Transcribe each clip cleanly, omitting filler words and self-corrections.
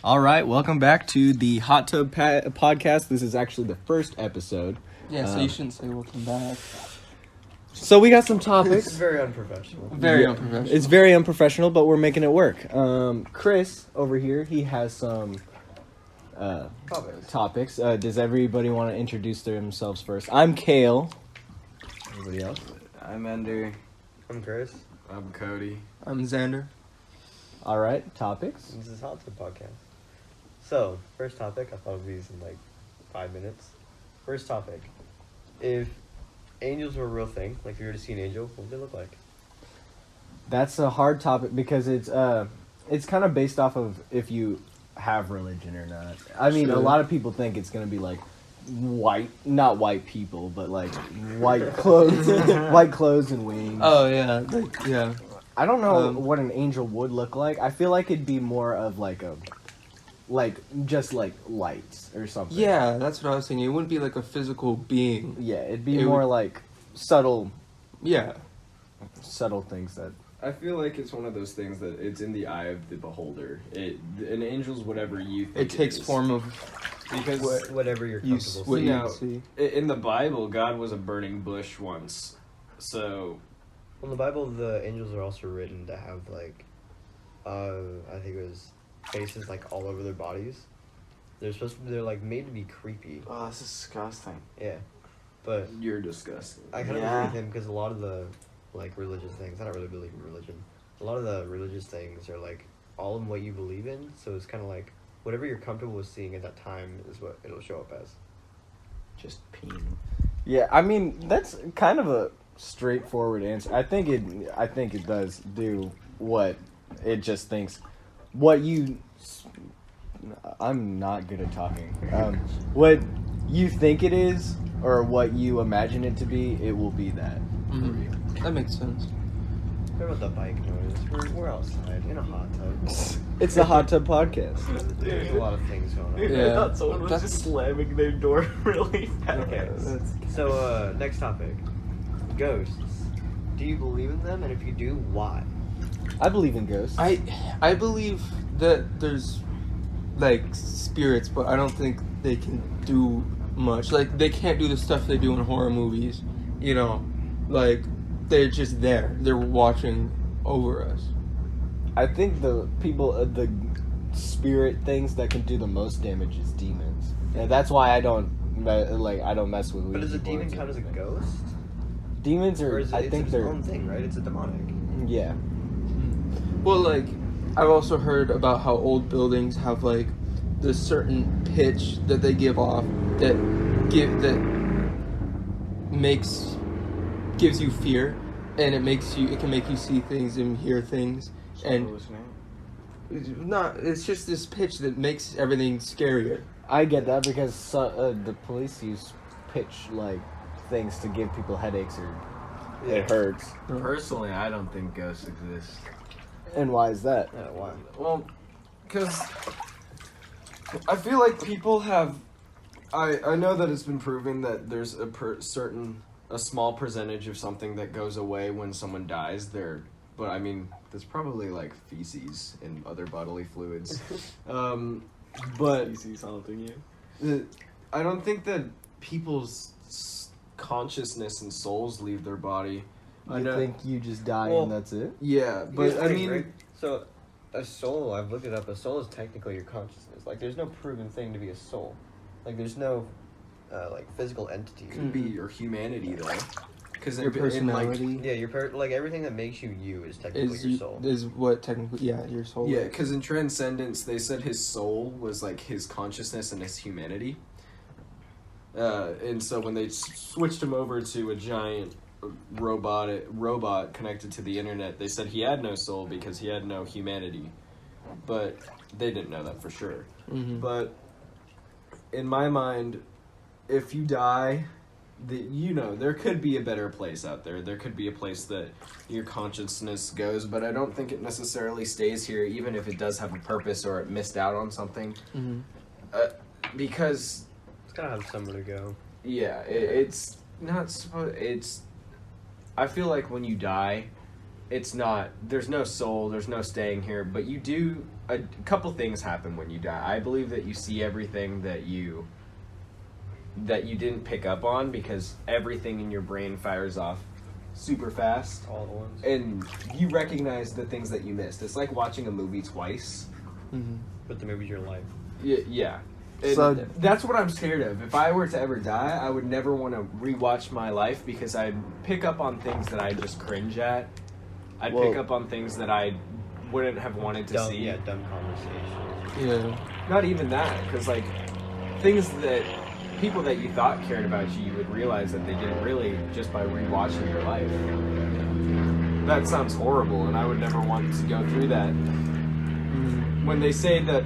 All right, welcome back to the Hot Tub Podcast. This is actually the first episode. Yeah, so you shouldn't say welcome back. So we got some topics. It's very unprofessional. Very unprofessional. It's very unprofessional, but we're making it work. Chris over here, he has some topics. Does everybody want to introduce themselves first? I'm Kale. Anybody else? I'm Ender. I'm Chris. I'm Cody. I'm Xander. All right, topics. This is Hot Tub Podcast. So, first topic, I thought of these in like 5 minutes. First topic. If angels were a real thing, like if you were to see an angel, what would they look like? That's a hard topic because it's kind of based off of if you have religion or not. I mean, a lot of people think it's going to be like not white people, but like white clothes, white clothes and wings. Oh, yeah. Yeah. I don't know what an angel would look like. I feel like it'd be more of just lights or something. Yeah, that's what I was thinking. It wouldn't be like a physical being. Yeah, it'd be more like subtle Yeah. things that... I feel like it's one of those things that it's in the eye of the beholder. An angel's whatever you think It takes is. form of Because Whatever you're you comfortable what seeing. you Now, see. in the Bible, God was a burning bush once. So In the Bible, the angels are also written to have like, I think it was faces like all over their bodies. They're like made to be creepy. Oh, that's disgusting. Yeah. But you're disgusting. I kind of Yeah. agree with him because a lot of the like religious things, I don't really believe in religion. A lot of the religious things are like all in what you believe in, so it's kind of like whatever you're comfortable with seeing at that time is what it'll show up as. Just peeing. Yeah, I mean, that's kind of a straightforward answer. I think it does do what it just thinks. I'm not good at talking. What you think it is, or what you imagine it to be, it will be that. That makes sense. What about the bike noise? We're outside in a hot tub. It's the Hot Tub Podcast. There's a lot of things going on. Yeah. I thought someone was That's- just slamming their door really fast. Okay. So, next topic. Ghosts. Do you believe in them? And if you do, why? I believe in ghosts. I believe that there's like spirits, but I don't think they can do much. Like they can't do the stuff they do in horror movies. You know, like they're just there. They're watching over us. I think the spirit things that can do the most damage is demons. And that's why I don't mess with. But does a Ouija demon boards count as a or anything. ghost? Demons Or are? is it, I it's think its they're. own thing, right? It's a demonic. Yeah. Well, like I've also heard about how old buildings have like this certain pitch that they give off that gives you fear, and it can make you see things and hear things, and it's just this pitch that makes everything scarier. I get that because the police use pitch like things to give people headaches or it hurts. Personally, I don't think ghosts exist. And why is that? Yeah, why? Well, because I feel like people have. I know that it's been proven that there's a small percentage of something that goes away when someone dies. But I mean, there's probably like feces and other bodily fluids. But Feces haunting you. I don't think that people's consciousness and souls leave their body. You think you just die Well, and that's it? Yeah, Here's but the I thing, mean, right? So a soul, I've looked it up. A soul is technically your consciousness. Like, there's no proven thing to be a soul. Like, there's no like physical entity. could be your humanity though, because Your personality Yeah, like everything that makes you is technically your soul. is what technically your soul. Yeah, is. because in Transcendence, they said his soul was like his consciousness and his humanity. And so when they switched him over to a giant robot connected to the internet, they said he had no soul because he had no humanity. But they didn't know that for sure. Mm-hmm. But in my mind, if you die, there could be a better place out there. There could be a place that your consciousness goes, but I don't think it necessarily stays here, even if it does have a purpose or it missed out on something. Mm-hmm. Because, It's gotta have somewhere to go. yeah, it's not supposed. I feel like when you die, it's not. There's no soul. There's no staying here. But you do. a couple things happen when you die. I believe that you see everything that you didn't pick up on because everything in your brain fires off super fast, All the ones. and you recognize the things that you missed. It's like watching a movie twice. But the movie's your life. Yeah. And So- that's what I'm scared of. If I were to ever die, I would never want to rewatch my life because I'd pick up on things that I just cringe at. I'd Well- pick up on things that I wouldn't have wanted to see. Dumb conversations. Yeah. Not even that, because like things that people that you thought cared about you, you would realize that they didn't really just by rewatching your life. That sounds horrible, and I would never want to go through that. When they say that,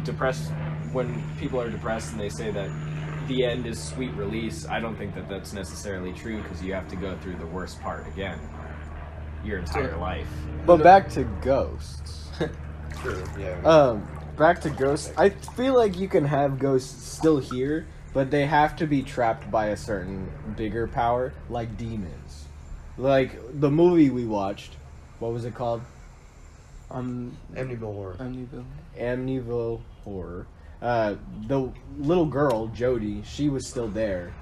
depressed, when people are depressed and they say that the end is sweet release, I don't think that that's necessarily true because you have to go through the worst part again your entire life. But back to ghosts. True. Yeah. Back to ghosts. I feel like you can have ghosts still here, but they have to be trapped by a certain bigger power, like demons. Like the movie we watched. What was it called? Amityville Horror. Amityville Horror. The little girl, Jodie, she was still there.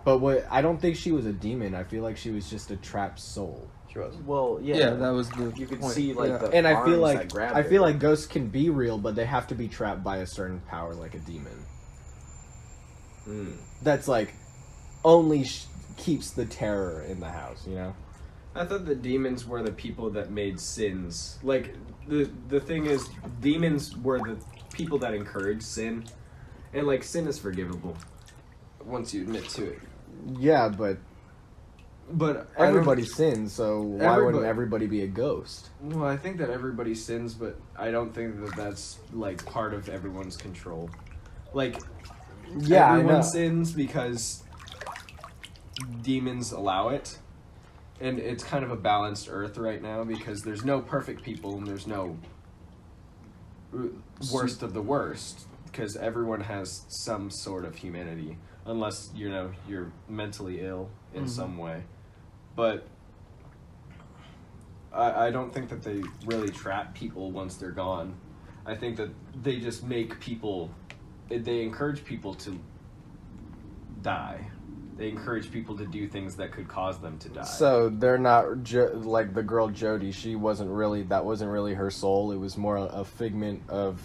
But I don't think she was a demon. I feel like she was just a trapped soul. She was. Well, yeah. Yeah, that was the You could point. see like Yeah. the And I feel arms that like grabbed I it. feel like ghosts can be real, but they have to be trapped by a certain power, like a demon. That's like only keeps the terror in the house. You know. I thought the demons were the people that made sins. Like the thing is, demons were the people that encouraged sin, and like sin is forgivable once you admit to it. Yeah, but I don't- everybody sins, so why wouldn't Everybody- everybody be a ghost? Well, I think that everybody sins, but I don't think that that's like part of everyone's control. Like, Yeah, I everyone know. sins because demons allow it, and it's kind of a balanced earth right now because there's no perfect people and there's no worst of the worst because everyone has some sort of humanity, unless you're mentally ill in some way. But I don't think that they really trap people once they're gone. I think that they just make people, they encourage people to die. They encourage people to do things that could cause them to die. So they're not like the girl Jodie. That wasn't really her soul. It was more a figment of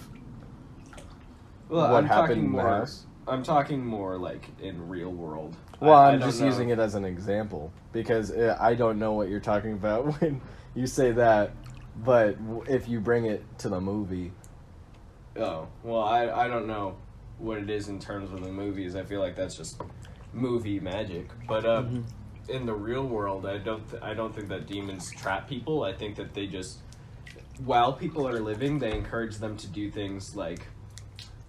well, what happened in the more. house. I'm talking more like in real world. Well, I I'm don't just know. using it as an example because I don't know what you're talking about when you say that. But if you bring it to the movie, Oh, well, I don't know what it is in terms of the movies. I feel like that's just movie magic. But in the real world, I don't think that demons trap people. I think that they just, while people are living, they encourage them to do things like,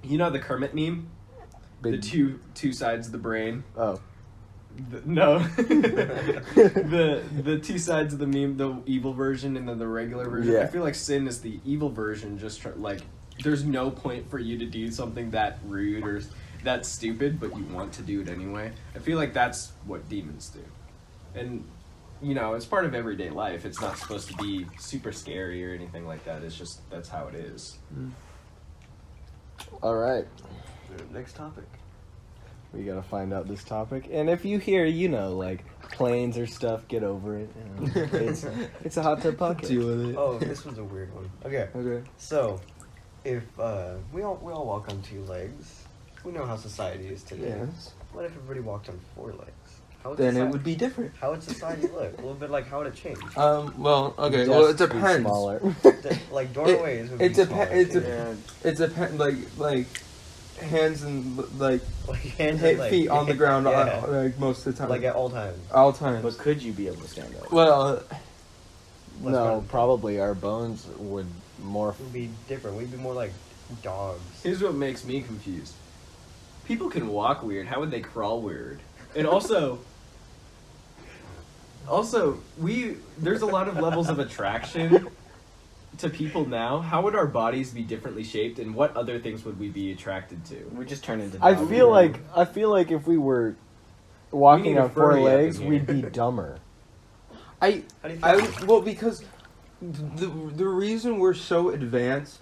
the Kermit meme, the two sides of the brain. oh, No, the two sides of the meme, the evil version and then the regular version. Yeah. I feel like sin is the evil version. Just like there's no point for you to do something that rude or that stupid, but you want to do it anyway. I feel like that's what demons do, and it's part of everyday life. It's not supposed to be super scary or anything like that. It's just that's how it is. all right. Next topic. We gotta find out this topic, and if you hear, like planes or stuff, get over it. It's a hot tub podcast. Deal with it. Oh, this was a weird one. Okay. Okay. So, if we all walk on two legs, we know how society is today. Yes. What if everybody walked on four legs? How would Then it society- would be different. How would society look? A little bit like how would it change? Well, okay. Well, it Desks be depends. Smaller. Like doorways would It be depends. smaller, It too. depends. Like hands and like Like hands and, like, feet on the ground. Yeah. Like most of the time. Like at all times. all times. But could you be able to stand up? Well, No, probably our bones would morph. We'd be different. We'd be more like dogs. Here's what makes me confused. People can walk weird. How would they crawl weird? And also, there's a lot of levels of attraction to people now. How would our bodies be differently shaped, and what other things would we be attracted to? We just turn into. I dogs. feel like if we were walking need a on four furry up in legs, here. we'd be dumber. I How do you feel? well because the reason we're so advanced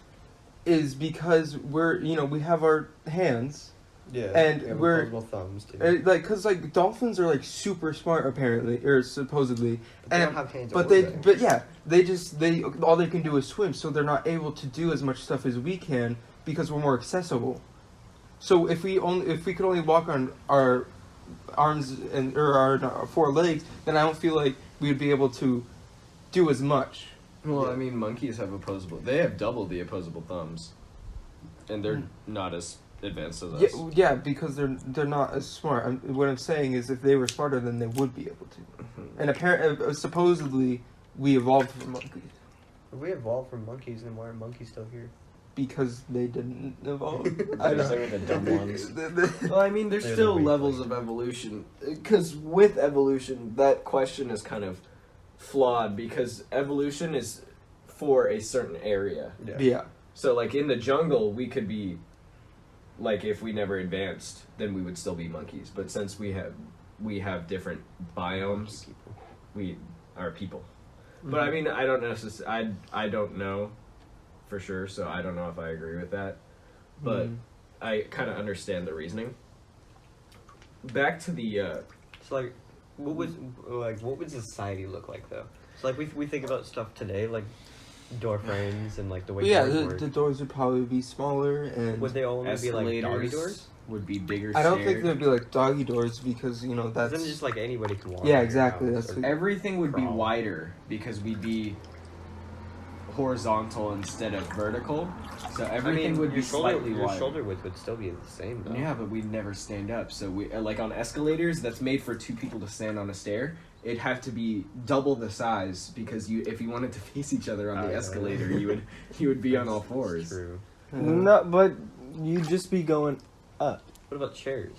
is because we have our hands. Yeah, And we have we're- opposable thumbs too. Cause dolphins are like super smart apparently, or supposedly. But they and don't have hands. But or they, legs. but yeah, they all they can do is swim, so they're not able to do as much stuff as we can because we're more accessible. So if we could only walk on our arms or our 4 legs, then I don't feel like we would be able to do as much. Well, Yeah. I mean, monkeys have opposable. They have double the opposable thumbs, and they're not as advanced as us. Yeah, because they're not as smart. What I'm saying is, if they were smarter, then they would be able to. And apparently, supposedly, we evolved from monkeys If we evolved from monkeys, then why are monkeys still here? because they didn't evolve. I Those don't. are the dumb ones. Well, I mean, there's They're the still weak levels ones. of evolution. Because with evolution, that question is kind of flawed because evolution is for a certain area. Yeah. So, like, in the jungle, we could be, like, if we never advanced, then we would still be monkeys. But since we have different biomes, we are people. But I mean, I don't necessarily, I don't know for sure, so I don't know if I agree with that. But I kind of understand the reasoning. Back to the, So like, what would society look like though? So like we think about stuff today, like door frames and like the way But yeah, doors the work. doors would probably be smaller, and Would they only be like doggy escalators doors? would be bigger. I don't think stairs. they'd be like doggy doors because that's Then just like anybody could walk. Yeah, in your exactly, house, that's or- the- Everything would be Crawl. wider because we'd be horizontal instead of vertical. So everything would be your shoulder, slightly your wider. shoulder width would still be the same though. Yeah, but we'd never stand up. So we like on escalators that's made for 2 people to stand on a stair. It'd have to be double the size because if you wanted to face each other on Oh, the yeah. escalator, you would be on all fours. True. No, but you'd just be going up. What about chairs?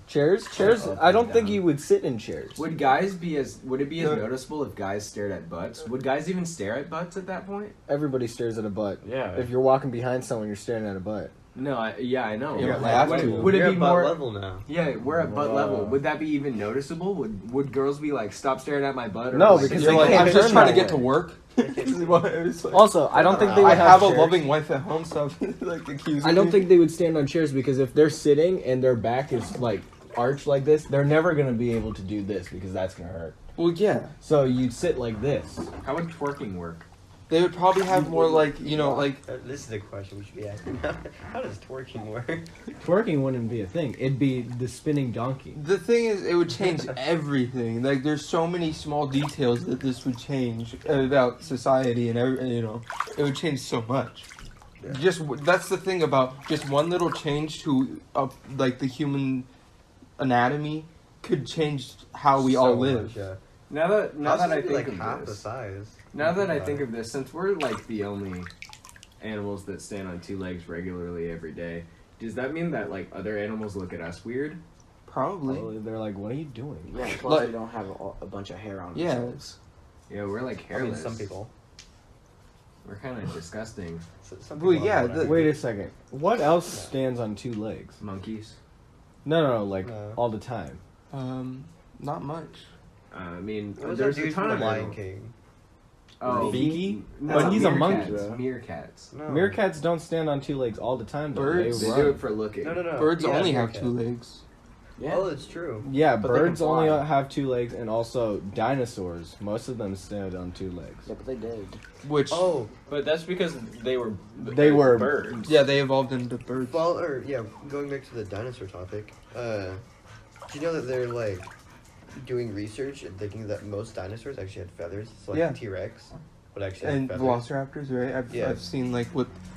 Chairs? Up I don't and think down. you would sit in chairs. Would guys be as would it be as No. noticeable if guys stared at butts? Would guys even stare at butts at that point? Everybody stares at a butt. Yeah. If you're walking behind someone, you're staring at a butt. No, I know. You But, don't have would, to. would You're it be at butt more? level now? Yeah, we're at butt Wow. level. Would that be even noticeable? Would girls be like, stop staring at my butt? Or No, like, because You're they like, can't I'm just turn trying to that get to way. work. It's like, Also, I don't think they I would have a chairs. loving wife at home, so like accusing I don't me. think they would stand on chairs because if they're sitting and their back is like arched like this, they're never gonna be able to do this because that's gonna hurt. Well, yeah, So you'd sit like this. How would twerking work? they would probably have more like like This is the question we should be asking. How does twerking work? Twerking wouldn't be a thing. It'd be the spinning donkey. the thing is, it would change everything. Like, there's so many small details that this would change about society and it would change so much. Yeah. That's the thing about just one little change to like the human anatomy could change how we all So live. much, yeah. Now that I It'd be think like of half the this, size. now that I think of this, since we're like the only animals that stand on 2 legs regularly every day, does that mean that like other animals look at us weird? Probably. Probably they're like, "What are you doing?" Yeah, plus Like- they don't have a bunch of hair on Yeah. themselves. Yeah, we're like I mean, hairless. some people. We're kind of disgusting. Some Well, people yeah, have the- Wait a second. What else stands on 2 legs? Monkeys. No, like No. all the time. Not much. I mean, It was there's that a dude ton from of The Lion animals. King. Oh, Beaky? No, But he's a monkey, meerkats, though. Meerkats. No. Meerkats don't stand on 2 legs all the time. Though. Birds? They They run. do it for looking. No. Birds Yeah, only have meerkat. 2 legs. Yeah. Oh, it's true. Yeah, But they can birds only fly. have 2 legs, and also dinosaurs. Most of them stand on 2 legs. Yeah, but they did. Which Oh, But that's because they were birds. yeah, they evolved into birds. well, going back to the dinosaur topic. Do you know that they're like doing research and thinking that most dinosaurs actually had feathers? So like Yeah. T-Rex would actually And have feathers. velociraptors, right? Yeah. I've seen like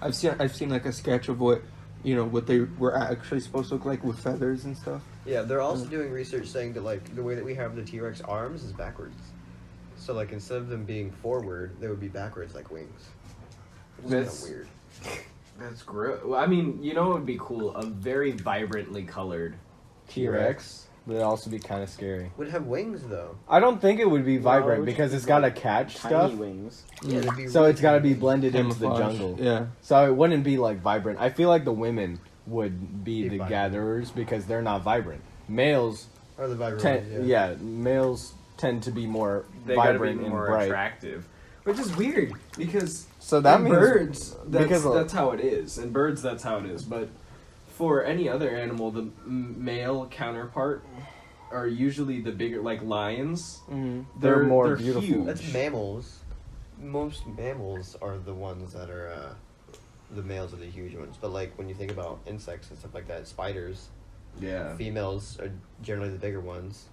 I've seen like a sketch of what what they were actually supposed to look like with feathers and stuff. Yeah, they're also doing research saying that like the way that we have the T-Rex arms is backwards. So like instead of them being forward, they would be backwards like wings. Which is kind That's- of weird. That's gross. Well, I mean, you know what would be cool? A very vibrantly colored T-Rex would also be kind of scary. Would have wings though. I don't think it would be No, vibrant it would because just it's be got to like catch Tiny stuff. wings. Yeah, they'd be So really it's got to be tiny. blended into the Camouflage. jungle. Yeah. So it wouldn't be like vibrant. I feel like the women would be Be the vibrant. gatherers because they're not vibrant. Males Or the vibrant. males tend to be more They gotta be vibrant and more bright. attractive. Which is weird because So that in means birds, because that's how it is. In birds, that's how it is. But for any other animal, the male counterpart are usually the bigger, like lions. Mm-hmm. They're more beautiful. huge. That's mammals. Most mammals are the ones that are the males are the huge ones. But like when you think about insects and stuff like that, spiders, Yeah. females are generally the bigger ones.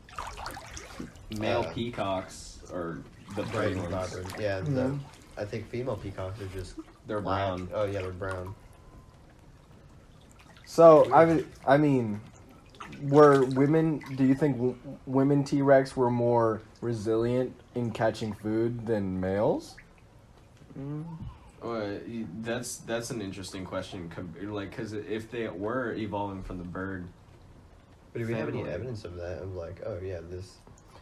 Male peacocks are the Bright bright and ones. vibrant. Yeah, I think female peacocks are just They're black. brown. Oh yeah, they're brown. So I mean, were women? Do you think women T-Rex were more resilient in catching food than males? That's an interesting question. Like, because if they were evolving from the bird, But do we have any family. evidence of that? Of like, oh yeah, this.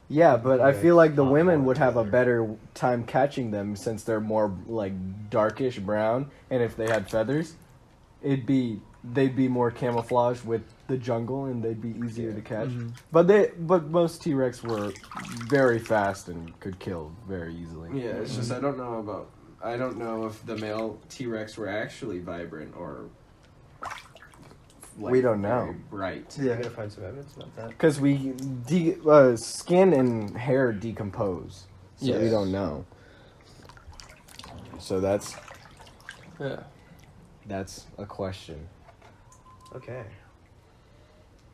Yeah, but I feel like the Hot women water would have a together. better time catching them since they're more like darkish brown, and if they had feathers, they'd be more camouflaged with the jungle, and they'd be easier to catch. Mm-hmm. But most T-Rex were very fast and could kill very easily. yeah, it's just I don't know if the male T-Rex were actually vibrant or. We don't know. very Bright. We're gonna find some evidence about that. Because skin and hair decompose, so we Yes. don't know. So that's a question. Okay.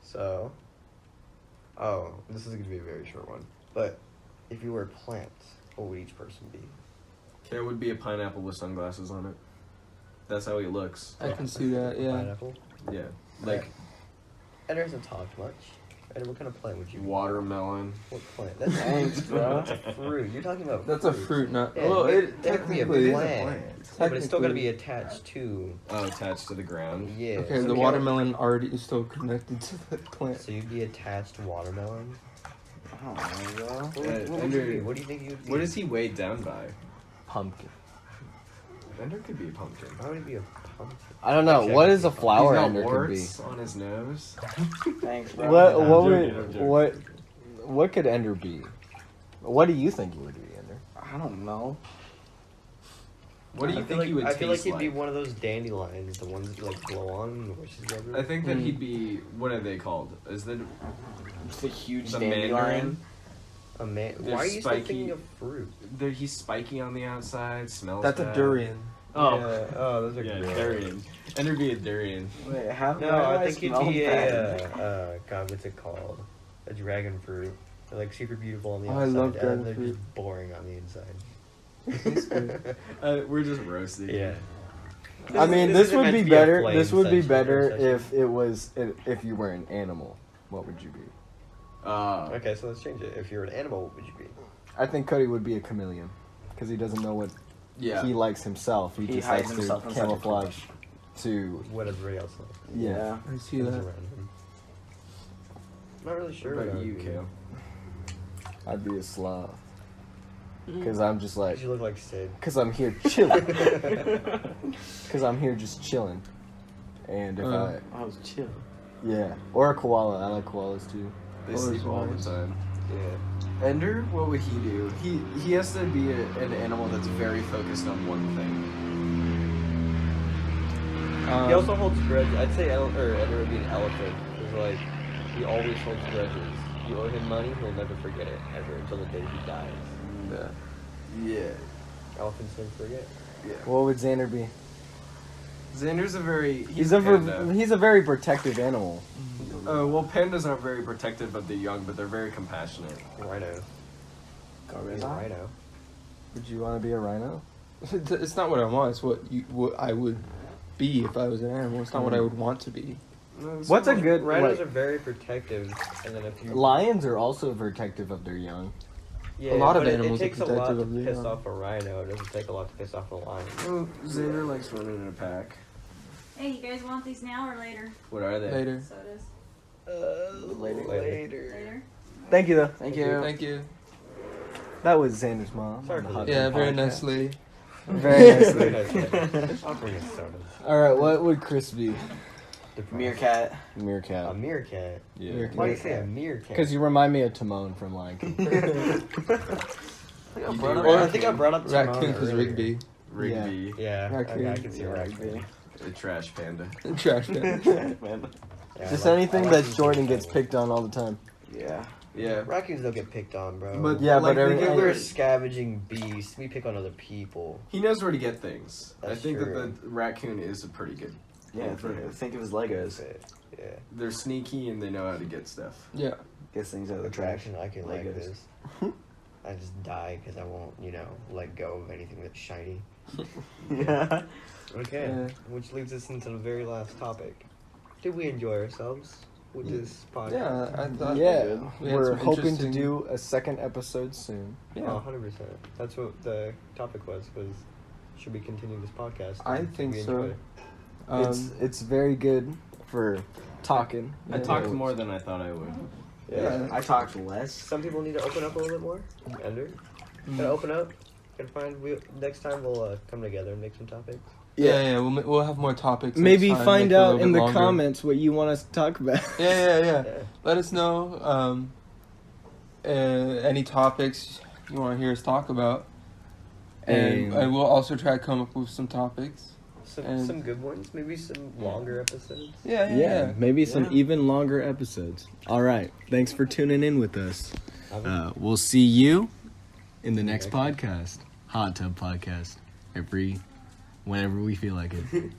So. Oh, this is gonna be a very short one. But if you were a plant, what would each person be? There would be a pineapple with sunglasses on it. That's how he looks. I can see that. Yeah. Pineapple. Yeah, like Ender hasn't talked much. Ender, what kind of plant would you be? watermelon. What plant? That's Thanks, bro. That's a fruit. You're talking about. That's a fruit, not. Yeah, well, it- it that could be a technically is a plant. plant. Yeah, but it's still gonna be Technically. attached to. Oh, attached to the ground. Yeah. Okay, so the you- watermelon already is still connected to the plant. So you'd be attached to watermelon. I don't know, bro. What, Yeah, would Ender- you be? What do you think you'd be? What is he weighed down by? Pumpkin. Ender could be a pumpkin. Why would it be a pumpkin? I don't know. Actually, What I is a could be flower He's got ender could be? warts on his nose. Thanks, bro. What I'm joking. what could Ender be? What do you think he would be, Ender? I don't know. What do you I feel think like, he would I taste feel like he'd like? be one of those dandelions, the ones that you like blow on and the horses go through. I think that he'd be. What are they called? Is that It's a huge the dandelion. mandarin? A man. They're Why are you still spiky. thinking of fruit? He's spiky on the outside. Smells. That's a bad. durian. Oh, Yeah. Oh, those are yeah, gross. durian. Ender be a durian. Wait, how? No, why do I think smell it'd be bad? God, what's it called? A dragon fruit. They're like super beautiful on the Oh, I outside, love and dragon they're fruit. just boring on the inside. We're just roasting. Yeah. I mean, This this isn't would meant be to be a better. flame This would be session, better session. if it was if you were an animal. What would you be? Okay, so let's change it. If you're an animal, what would you be? I think Cody would be a chameleon because he doesn't know what Yeah. he likes himself. He He just hides likes to himself inside a camouflage to What everybody else likes. yeah. I see Who's that. around him. I'm not really sure. What what about I you, would be. Kale? I'd be a sloth because I'm just like 'Cause you look like Sid. because I'm here chilling because I'm here just chilling. And if Uh. I was chill. yeah, or a koala. I like koalas too. They Oh, sleep it's all the nice. time. Yeah. Ender, what would he do? He has to be an animal that's very focused on one thing. He also holds grudges. I'd say Ender would be an elephant. Because, like, he always holds grudges. You owe him money, he'll never forget it, ever, until the day he dies. Yeah. Yeah. Elephants never forget. What would Xander be? Xander's a very He's panda. he's a very protective animal. Well, pandas aren't very protective of the young, but they're very compassionate. Rhino. He's a rhino. Would you want to be a rhino? It's not what I want. It's what I would be if I was an animal. It's not what I would want to be. What's a good Rhinos like, are very protective, and then if you... lions are also protective of their young. Yeah, A lot of but animals it are takes a lot protective to of their piss young. off a rhino. It doesn't take a lot to piss off a lion. Well, Xander likes running in a pack. Hey, you guys want these now or later? What are they? Later. Sodas. Later. Later? Thank you though. Thank you. Thank you. That was Xander's mom. Sorry on the for Hot that. Yeah, Dog very Podcast. nice lady. Very nicely. I'll bring a soda. All right, what would Chris be? Meerkat. A Meerkat. meerkat. Yeah. Why do you say a meerkat? Because you remind me of Timon from Lion King. You do, brought up- Or I think I brought up Timon Raccoon because earlier. Rigby. Rigby. Yeah, Raccoon. I can see Raccoon. A trash panda. Trash can. Yeah, Just I like- anything I that like Jordan these gets things. picked on all the time. Yeah. Yeah. Raccoons don't get picked on, bro. But Yeah, like, but every- Because we're scavenging beasts. We pick on other people. he knows where to get things. I That's think true. that the raccoon is a pretty good. Yeah. Think of his Legos. Yeah. They're sneaky and they know how to get stuff. Yeah. Gets things out of the trash. Attraction, I can like Legos. this. I just die because I won't, let go of anything that's shiny. Yeah. Okay, Yeah. which leads us into the very last topic. Did we enjoy ourselves with this podcast? Yeah, I thought. Yeah, we had we're some hoping to interesting- do a second episode soon. Oh, Yeah. 100%. That's what the topic was should we continue this podcast? I Did think we so. enjoy it? It's very good for talking. I talked more than I thought I would. Yeah. I talked less. Some people need to open up a little bit more. Ender, gotta open up. Gotta find. Next time we'll come together and make some topics. Yeah, we'll have more topics. Maybe next time, find make it a out little in bit the longer. comments what you want us to talk about. Yeah. Yeah. Let us know any topics you want to hear us talk about, and we'll also try to come up with some topics. And- Some good ones. Maybe some longer episodes. Yeah. maybe some Yeah. even longer episodes. All right, thanks for tuning in with us. We'll see you in the next podcast, Hot Tub Podcast, whenever we feel like it.